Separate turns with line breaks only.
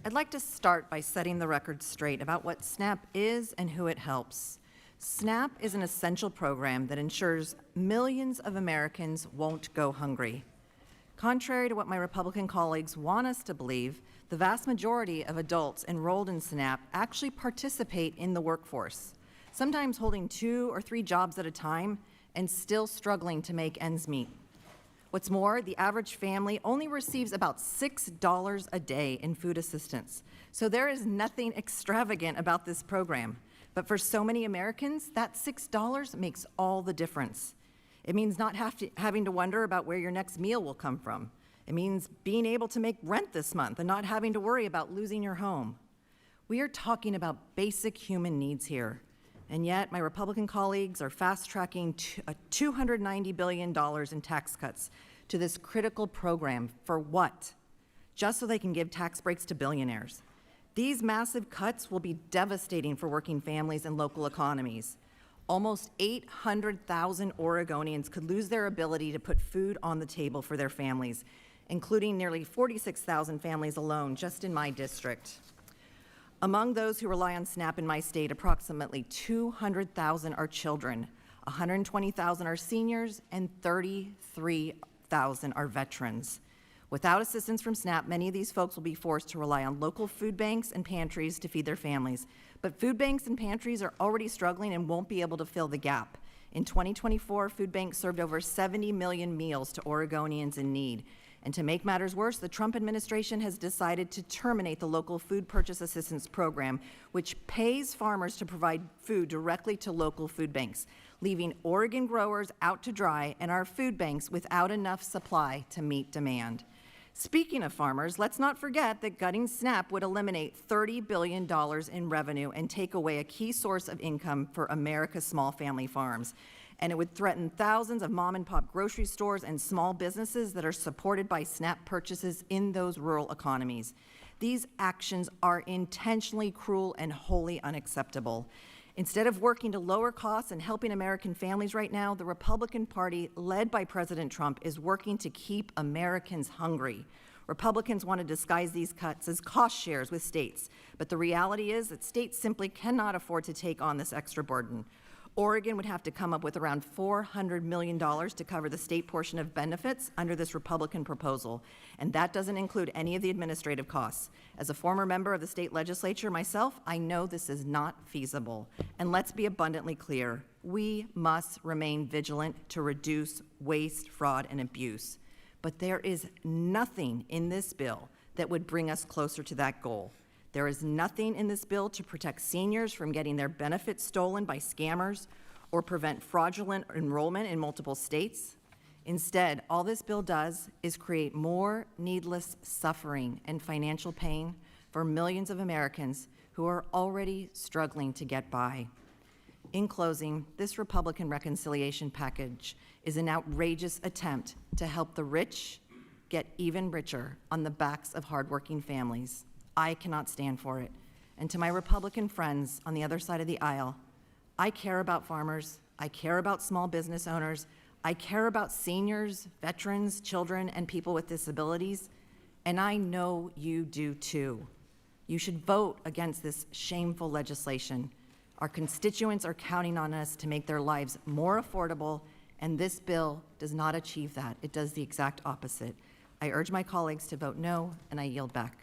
I'd like to start by setting the record straight about what SNAP is and who it helps. SNAP is an essential program that ensures millions of Americans won't go hungry. Contrary to what my Republican colleagues want us to believe, the vast majority of adults enrolled in SNAP actually participate in the workforce, sometimes holding 2 or 3 jobs at a time and still struggling to make ends meet. What's more, the average family only receives about $6 a day in food assistance. So there is nothing extravagant about this program. But for so many Americans, that $6 makes all the difference. It means not having to wonder about where your next meal will come from. It means being able to make rent this month and not having to worry about losing your home. We are talking about basic human needs here. And yet, my Republican colleagues are fast-tracking $290 billion in tax cuts to this critical program. For what? Just so they can give tax breaks to billionaires. These massive cuts will be devastating for working families and local economies. Almost 800,000 Oregonians could lose their ability to put food on the table for their families, including nearly 46,000 families alone just in my district. Among those who rely on SNAP in my state, approximately 200,000 are children, 120,000 are seniors, and 33,000 are veterans. Without assistance from SNAP, many of these folks will be forced to rely on local food banks and pantries to feed their families. But food banks and pantries are already struggling and won't be able to fill the gap. In 2024, food banks served over 70 million meals to Oregonians in need. And to make matters worse, the Trump administration has decided to terminate the local food purchase assistance program, which pays farmers to provide food directly to local food banks, leaving Oregon growers out to dry and our food banks without enough supply to meet demand. Speaking of farmers, let's not forget that gutting SNAP would eliminate $30 billion in revenue and take away a key source of income for America's small family farms. And it would threaten thousands of mom-and-pop grocery stores and small businesses that are supported by SNAP purchases in those rural economies. These actions are intentionally cruel and wholly unacceptable. Instead of working to lower costs and helping American families right now, the Republican Party, led by President Trump, is working to keep Americans hungry. Republicans want to disguise these cuts as cost shares with states, but the reality is that states simply cannot afford to take on this extra burden. Oregon would have to come up with around $400 million to cover the state portion of benefits under this Republican proposal, and that doesn't include any of the administrative costs. As a former member of the state legislature myself, I know this is not feasible. And let's be abundantly clear, we must remain vigilant to reduce waste, fraud, and abuse. But there is nothing in this bill that would bring us closer to that goal. There is nothing in this bill to protect seniors from getting their benefits stolen by scammers or prevent fraudulent enrollment in multiple states. Instead, all this bill does is create more needless suffering and financial pain for millions of Americans who are already struggling to get by. In closing, this Republican reconciliation package is an outrageous attempt to help the rich get even richer on the backs of hardworking families. I cannot stand for it. And to my Republican friends on the other side of the aisle, I care about farmers, I care about small business owners, I care about seniors, veterans, children, and people with disabilities, and I know you do too. You should vote against this shameful legislation. Our constituents are counting on us to make their lives more affordable, and this bill does not achieve that. It does the exact opposite. I urge my colleagues to vote no, and I yield back.